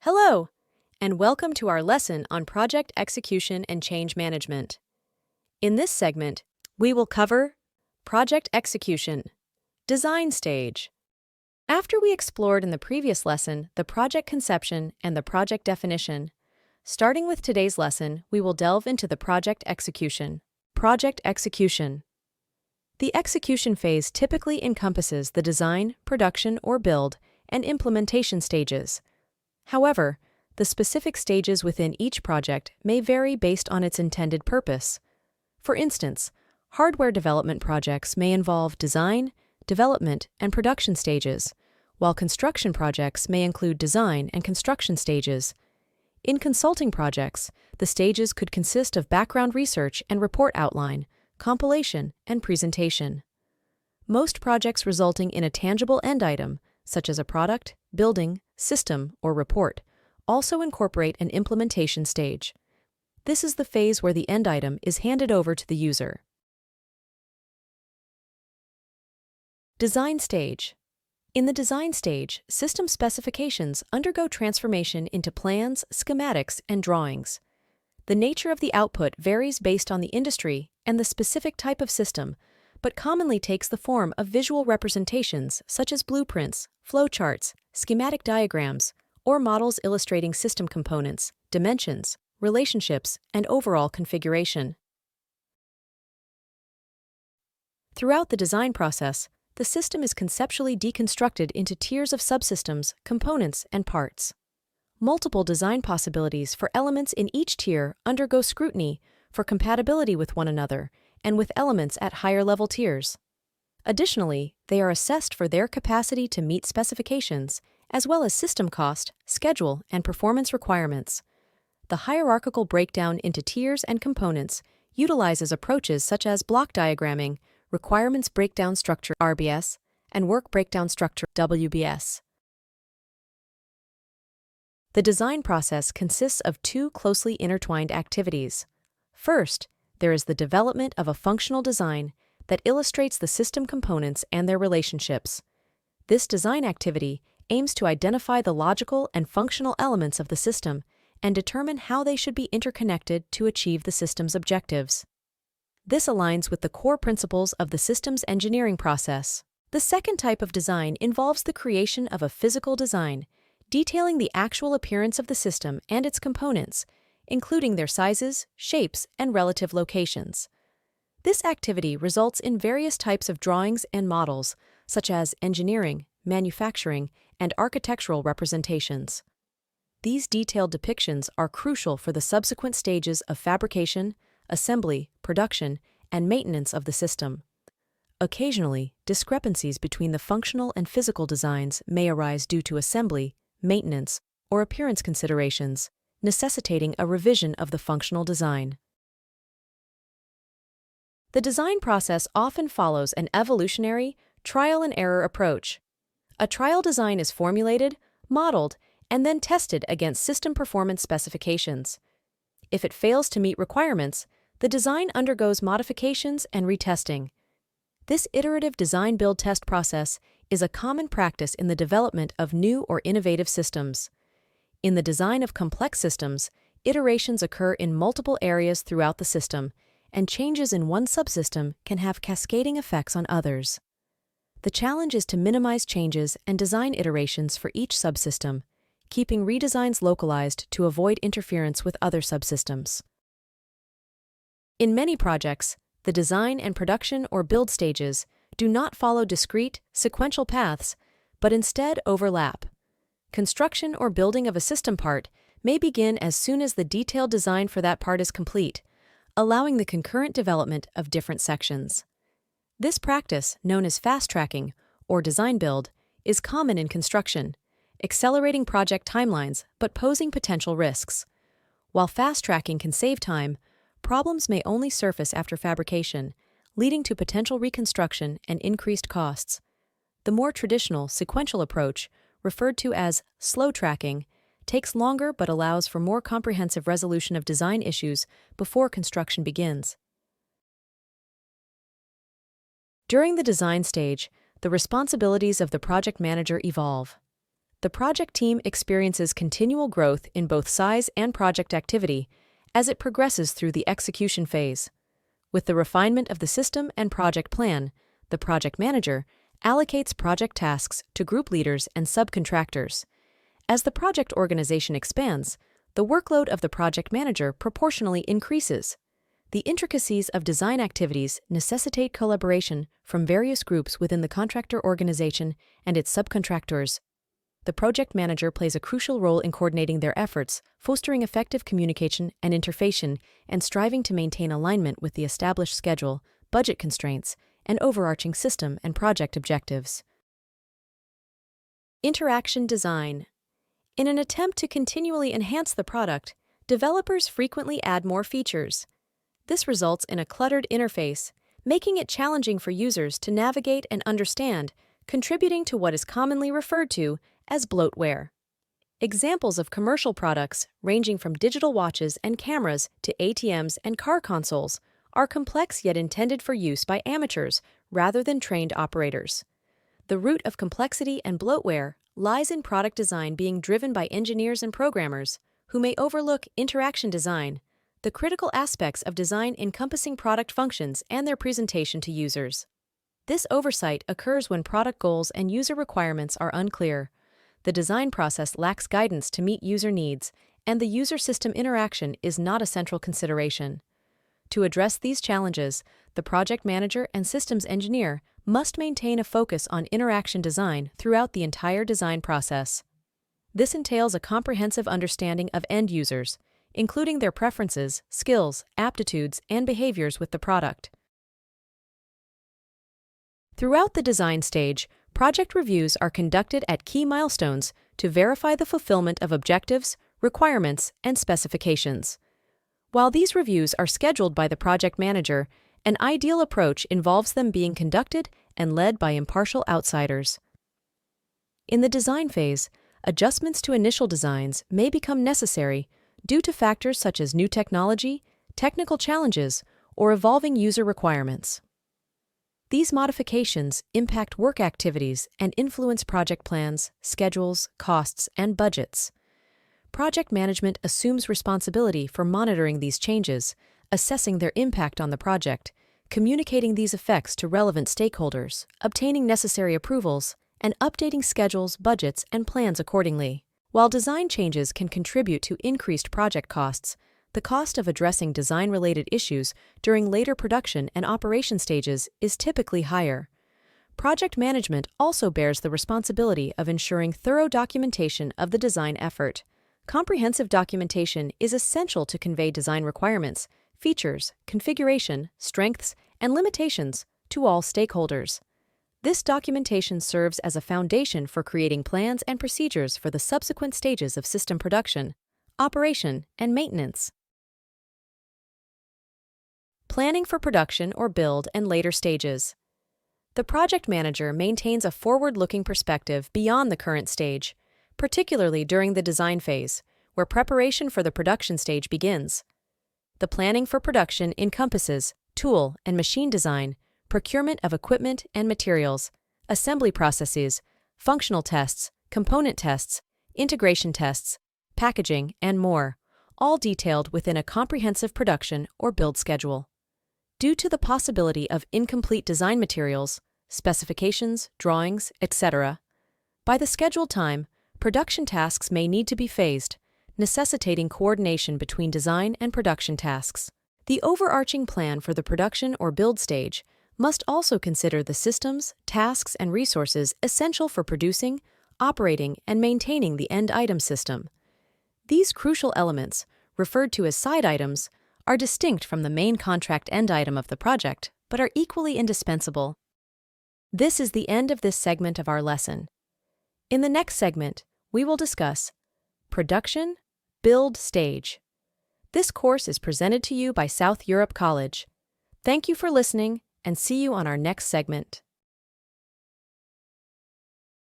Hello, and welcome to our lesson on project execution and change management. In this segment, we will cover project execution, design stage. After we explored in the previous lesson the project conception and the project definition, starting with today's lesson, we will delve into the project execution. Project execution. The execution phase typically encompasses the design, production, or build, and implementation stages. However, the specific stages within each project may vary based on its intended purpose. For instance, hardware development projects may involve design, development, and production stages, while construction projects may include design and construction stages. In consulting projects, the stages could consist of background research and report outline, compilation, and presentation. Most projects resulting in a tangible end item, such as a product, building, system, or report, also incorporate an implementation stage. This is the phase where the end item is handed over to the user. Design stage. In the design stage, system specifications undergo transformation into plans, schematics, and drawings. The nature of the output varies based on the industry and the specific type of system, but commonly takes the form of visual representations such as blueprints, flowcharts, schematic diagrams, or models illustrating system components, dimensions, relationships, and overall configuration. Throughout the design process, the system is conceptually deconstructed into tiers of subsystems, components, and parts. Multiple design possibilities for elements in each tier undergo scrutiny for compatibility with one another and with elements at higher-level tiers. Additionally, they are assessed for their capacity to meet specifications, as well as system cost, schedule, and performance requirements. The hierarchical breakdown into tiers and components utilizes approaches such as block diagramming, requirements breakdown structure (RBS), and work breakdown structure (WBS). The design process consists of two closely intertwined activities. First, there is the development of a functional design that illustrates the system components and their relationships. This design activity aims to identify the logical and functional elements of the system and determine how they should be interconnected to achieve the system's objectives. This aligns with the core principles of the systems engineering process. The second type of design involves the creation of a physical design, detailing the actual appearance of the system and its components, including their sizes, shapes, and relative locations. This activity results in various types of drawings and models, such as engineering, manufacturing, and architectural representations. These detailed depictions are crucial for the subsequent stages of fabrication, assembly, production, and maintenance of the system. Occasionally, discrepancies between the functional and physical designs may arise due to assembly, maintenance, or appearance considerations, necessitating a revision of the functional design. The design process often follows an evolutionary, trial-and-error approach. A trial design is formulated, modeled, and then tested against system performance specifications. If it fails to meet requirements, the design undergoes modifications and retesting. This iterative design-build-test process is a common practice in the development of new or innovative systems. In the design of complex systems, iterations occur in multiple areas throughout the system, and changes in one subsystem can have cascading effects on others. The challenge is to minimize changes and design iterations for each subsystem, keeping redesigns localized to avoid interference with other subsystems. In many projects, the design and production or build stages do not follow discrete, sequential paths, but instead overlap. Construction or building of a system part may begin as soon as the detailed design for that part is complete, allowing the concurrent development of different sections. This practice, known as fast-tracking or design build, is common in construction, accelerating project timelines but posing potential risks. While fast-tracking can save time, problems may only surface after fabrication, leading to potential reconstruction and increased costs. The more traditional sequential approach, referred to as slow tracking, takes longer but allows for more comprehensive resolution of design issues before construction begins. During the design stage, the responsibilities of the project manager evolve. The project team experiences continual growth in both size and project activity as it progresses through the execution phase. With the refinement of the system and project plan, the project manager allocates project tasks to group leaders and subcontractors. As the project organization expands, the workload of the project manager proportionally increases. The intricacies of design activities necessitate collaboration from various groups within the contractor organization and its subcontractors. The project manager plays a crucial role in coordinating their efforts, fostering effective communication and interface, and striving to maintain alignment with the established schedule, budget constraints, and overarching system and project objectives. Interaction design. In an attempt to continually enhance the product, developers frequently add more features. This results in a cluttered interface, making it challenging for users to navigate and understand, contributing to what is commonly referred to as bloatware. Examples of commercial products, ranging from digital watches and cameras to ATMs and car consoles, are complex yet intended for use by amateurs rather than trained operators. The root of complexity and bloatware lies in product design being driven by engineers and programmers, who may overlook interaction design, the critical aspects of design encompassing product functions and their presentation to users. This oversight occurs when product goals and user requirements are unclear. The design process lacks guidance to meet user needs, and the user-system interaction is not a central consideration. To address these challenges, the project manager and systems engineer must maintain a focus on interaction design throughout the entire design process. This entails a comprehensive understanding of end users, including their preferences, skills, aptitudes, and behaviors with the product. Throughout the design stage, project reviews are conducted at key milestones to verify the fulfillment of objectives, requirements, and specifications. While these reviews are scheduled by the project manager, an ideal approach involves them being conducted and led by impartial outsiders. In the design phase, adjustments to initial designs may become necessary due to factors such as new technology, technical challenges, or evolving user requirements. These modifications impact work activities and influence project plans, schedules, costs, and budgets. Project management assumes responsibility for monitoring these changes, assessing their impact on the project, communicating these effects to relevant stakeholders, obtaining necessary approvals, and updating schedules, budgets, and plans accordingly. While design changes can contribute to increased project costs, the cost of addressing design-related issues during later production and operation stages is typically higher. Project management also bears the responsibility of ensuring thorough documentation of the design effort. Comprehensive documentation is essential to convey design requirements, features, configuration, strengths, and limitations to all stakeholders. This documentation serves as a foundation for creating plans and procedures for the subsequent stages of system production, operation, and maintenance. Planning for production or build and later stages. The project manager maintains a forward-looking perspective beyond the current stage, particularly during the design phase, where preparation for the production stage begins. The planning for production encompasses tool and machine design, procurement of equipment and materials, assembly processes, functional tests, component tests, integration tests, packaging, and more, all detailed within a comprehensive production or build schedule. Due to the possibility of incomplete design materials, specifications, drawings, etc., by the scheduled time, production tasks may need to be phased, necessitating coordination between design and production tasks. The overarching plan for the production or build stage must also consider the systems, tasks, and resources essential for producing, operating, and maintaining the end item system. These crucial elements, referred to as side items, are distinct from the main contract end item of the project, but are equally indispensable. This is the end of this segment of our lesson. In the next segment, we will discuss Production Build Stage. This course is presented to you by South Europe College. Thank you for listening, and see you on our next segment.